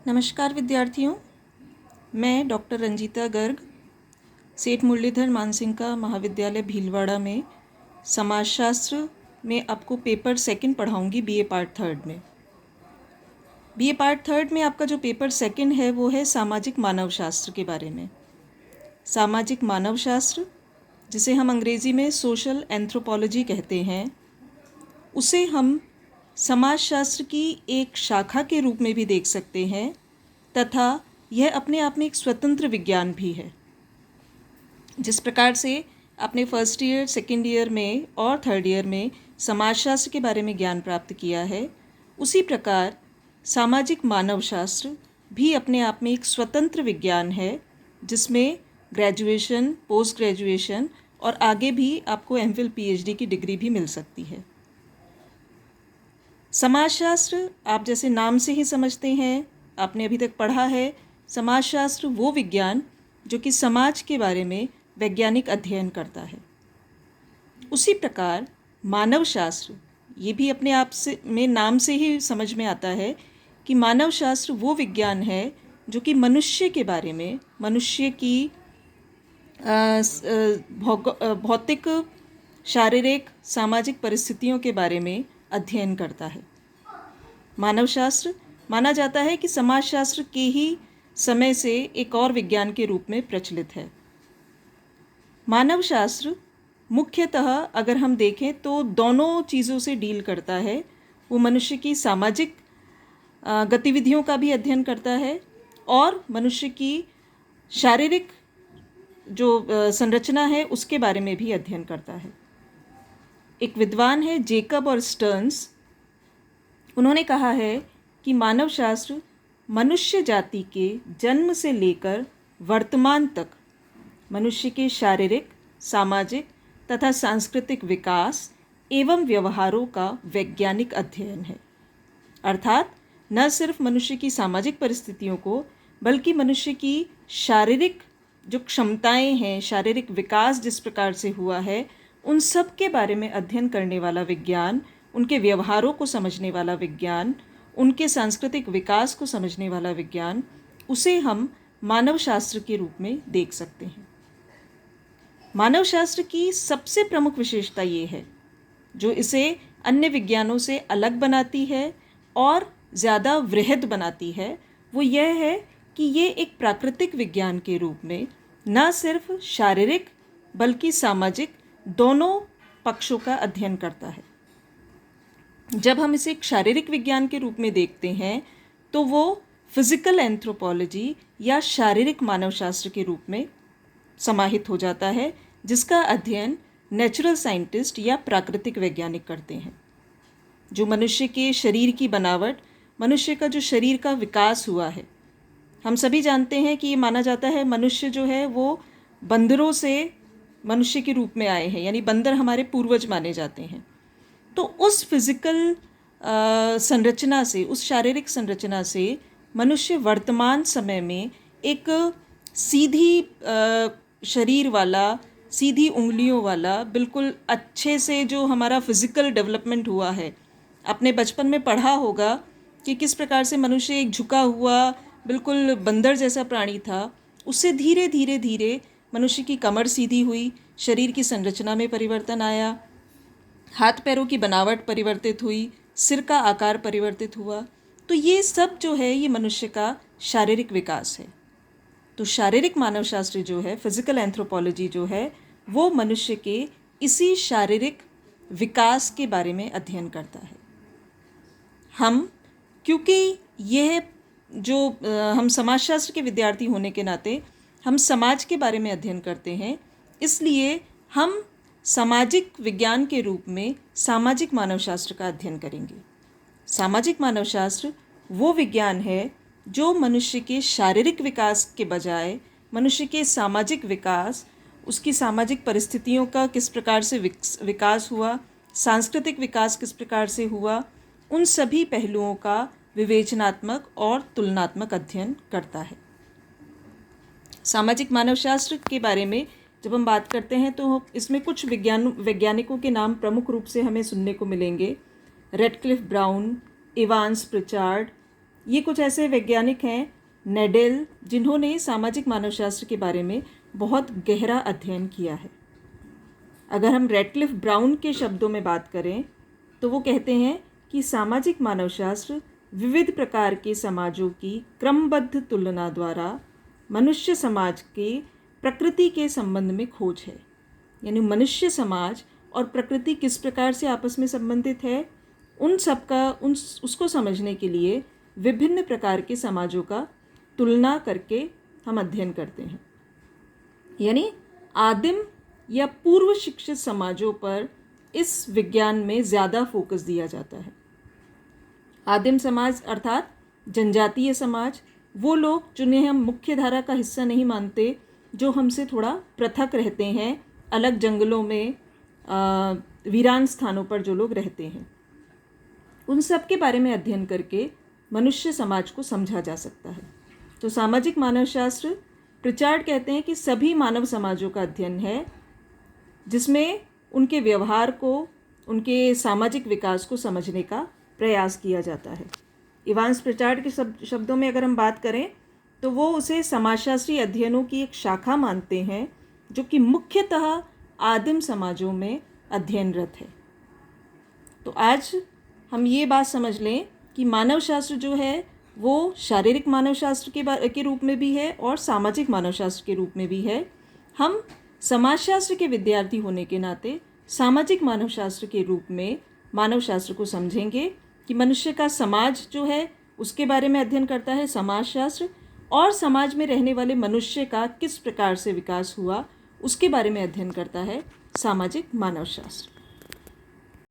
नमस्कार विद्यार्थियों, मैं डॉक्टर रंजीता गर्ग सेठ मुरलीधर मानसिंह महाविद्यालय भीलवाड़ा में समाजशास्त्र में आपको पेपर सेकंड पढ़ाऊंगी बीए पार्ट थर्ड में। बीए पार्ट थर्ड में आपका जो पेपर सेकंड है वो है सामाजिक मानवशास्त्र के बारे में। सामाजिक मानवशास्त्र, जिसे हम अंग्रेज़ी में सोशल एंथ्रोपोलॉजी कहते हैं, उसे हम समाजशास्त्र की एक शाखा के रूप में भी देख सकते हैं तथा यह अपने आप में एक स्वतंत्र विज्ञान भी है। जिस प्रकार से आपने फर्स्ट ईयर, सेकेंड ईयर में और थर्ड ईयर में समाजशास्त्र के बारे में ज्ञान प्राप्त किया है, उसी प्रकार सामाजिक मानवशास्त्र भी अपने आप में एक स्वतंत्र विज्ञान है, जिसमें ग्रेजुएशन, पोस्ट ग्रेजुएशन और आगे भी आपको एमफिल पीएचडी की डिग्री भी मिल सकती है। समाजशास्त्र, आप जैसे नाम से ही समझते हैं, आपने अभी तक पढ़ा है, समाजशास्त्र वो विज्ञान जो कि समाज के बारे में वैज्ञानिक अध्ययन करता है। उसी प्रकार मानवशास्त्र, ये भी अपने आप से में नाम से ही समझ में आता है कि मानवशास्त्र वो विज्ञान है जो कि मनुष्य के बारे में, मनुष्य की भौतिक, शारीरिक, सामाजिक परिस्थितियों के बारे में अध्ययन करता है। मानवशास्त्र माना जाता है कि समाजशास्त्र के ही समय से एक और विज्ञान के रूप में प्रचलित है। मानवशास्त्र मुख्यतः अगर हम देखें तो दोनों चीज़ों से डील करता है। वो मनुष्य की सामाजिक गतिविधियों का भी अध्ययन करता है और मनुष्य की शारीरिक जो संरचना है उसके बारे में भी अध्ययन करता है। एक विद्वान है जेकब और स्टर्न्स, उन्होंने कहा है कि मानवशास्त्र मनुष्य जाति के जन्म से लेकर वर्तमान तक मनुष्य के शारीरिक, सामाजिक तथा सांस्कृतिक विकास एवं व्यवहारों का वैज्ञानिक अध्ययन है। अर्थात न सिर्फ मनुष्य की सामाजिक परिस्थितियों को, बल्कि मनुष्य की शारीरिक जो क्षमताएं हैं, शारीरिक विकास जिस प्रकार से हुआ है, उन सब के बारे में अध्ययन करने वाला विज्ञान, उनके व्यवहारों को समझने वाला विज्ञान, उनके सांस्कृतिक विकास को समझने वाला विज्ञान, उसे हम मानवशास्त्र के रूप में देख सकते हैं। मानवशास्त्र की सबसे प्रमुख विशेषता ये है, जो इसे अन्य विज्ञानों से अलग बनाती है और ज़्यादा वृहद बनाती है, वो यह है कि ये एक प्राकृतिक विज्ञान के रूप में न सिर्फ शारीरिक बल्कि सामाजिक दोनों पक्षों का अध्ययन करता है। जब हम इसे एक शारीरिक विज्ञान के रूप में देखते हैं तो वो फिजिकल एंथ्रोपोलॉजी या शारीरिक मानवशास्त्र के रूप में समाहित हो जाता है, जिसका अध्ययन नेचुरल साइंटिस्ट या प्राकृतिक वैज्ञानिक करते हैं। जो मनुष्य के शरीर की बनावट, मनुष्य का जो शरीर का विकास हुआ है, हम सभी जानते हैं कि ये माना जाता है मनुष्य जो है वो बंदरों से मनुष्य के रूप में आए हैं, यानी बंदर हमारे पूर्वज माने जाते हैं। तो उस फिजिकल संरचना से, उस शारीरिक संरचना से मनुष्य वर्तमान समय में एक सीधी शरीर वाला, सीधी उंगलियों वाला, बिल्कुल अच्छे से जो हमारा फिजिकल डेवलपमेंट हुआ है, आपने बचपन में पढ़ा होगा कि किस प्रकार से मनुष्य एक झुका हुआ बिल्कुल बंदर जैसा प्राणी था, उससे धीरे धीरे धीरे मनुष्य की कमर सीधी हुई, शरीर की संरचना में परिवर्तन आया, हाथ पैरों की बनावट परिवर्तित हुई, सिर का आकार परिवर्तित हुआ। तो ये सब जो है ये मनुष्य का शारीरिक विकास है। तो शारीरिक मानवशास्त्र जो है, फिजिकल एंथ्रोपोलॉजी जो है, वो मनुष्य के इसी शारीरिक विकास के बारे में अध्ययन करता है। क्योंकि यह जो हम समाजशास्त्र के विद्यार्थी होने के नाते हम समाज के बारे में अध्ययन करते हैं, इसलिए हम सामाजिक विज्ञान के रूप में सामाजिक मानवशास्त्र का अध्ययन करेंगे। सामाजिक मानवशास्त्र वो विज्ञान है जो मनुष्य के शारीरिक विकास के बजाय मनुष्य के सामाजिक विकास, उसकी सामाजिक परिस्थितियों का किस प्रकार से विकास हुआ, सांस्कृतिक विकास किस प्रकार से हुआ, उन सभी पहलुओं का विवेचनात्मक और तुलनात्मक अध्ययन करता है। सामाजिक मानवशास्त्र के बारे में जब हम बात करते हैं तो इसमें कुछ वैज्ञानिकों के नाम प्रमुख रूप से हमें सुनने को मिलेंगे। रेडक्लिफ ब्राउन, इवांस प्रिचार्ड, ये कुछ ऐसे वैज्ञानिक हैं, नेडेल, जिन्होंने सामाजिक मानवशास्त्र के बारे में बहुत गहरा अध्ययन किया है। अगर हम रैटक्लिफ ब्राउन के शब्दों में बात करें तो वो कहते हैं कि सामाजिक मानवशास्त्र विविध प्रकार के समाजों की क्रमबद्ध तुलना द्वारा मनुष्य समाज के प्रकृति के संबंध में खोज है। यानी मनुष्य समाज और प्रकृति किस प्रकार से आपस में संबंधित है, उन सब का उसको समझने के लिए विभिन्न प्रकार के समाजों का तुलना करके हम अध्ययन करते हैं। यानी आदिम या पूर्व शिक्षित समाजों पर इस विज्ञान में ज़्यादा फोकस दिया जाता है। आदिम समाज अर्थात जनजातीय समाज, वो लोग जिन्हें हम मुख्य धारा का हिस्सा नहीं मानते, जो हमसे थोड़ा पृथक रहते हैं, अलग जंगलों में, वीरान स्थानों पर जो लोग रहते हैं, उन सब के बारे में अध्ययन करके मनुष्य समाज को समझा जा सकता है। तो सामाजिक मानवशास्त्र, प्रिचार्ड कहते हैं कि सभी मानव समाजों का अध्ययन है जिसमें उनके व्यवहार को, उनके सामाजिक विकास को समझने का प्रयास किया जाता है। इवांस प्रिचार्ड के शब्दों में अगर हम बात करें तो वो उसे समाजशास्त्री अध्ययनों की एक शाखा मानते हैं जो कि मुख्यतः आदिम समाजों में अध्ययनरत है। तो आज हम ये बात समझ लें कि मानवशास्त्र जो है वो शारीरिक मानवशास्त्र के रूप में भी है और सामाजिक मानवशास्त्र के रूप में भी है। हम समाजशास्त्र के विद्यार्थी होने के नाते सामाजिक मानवशास्त्र के रूप में मानवशास्त्र को समझेंगे कि मनुष्य का समाज जो है उसके बारे में अध्ययन करता है समाजशास्त्र, और समाज में रहने वाले मनुष्य का किस प्रकार से विकास हुआ उसके बारे में अध्ययन करता है सामाजिक मानवशास्त्र।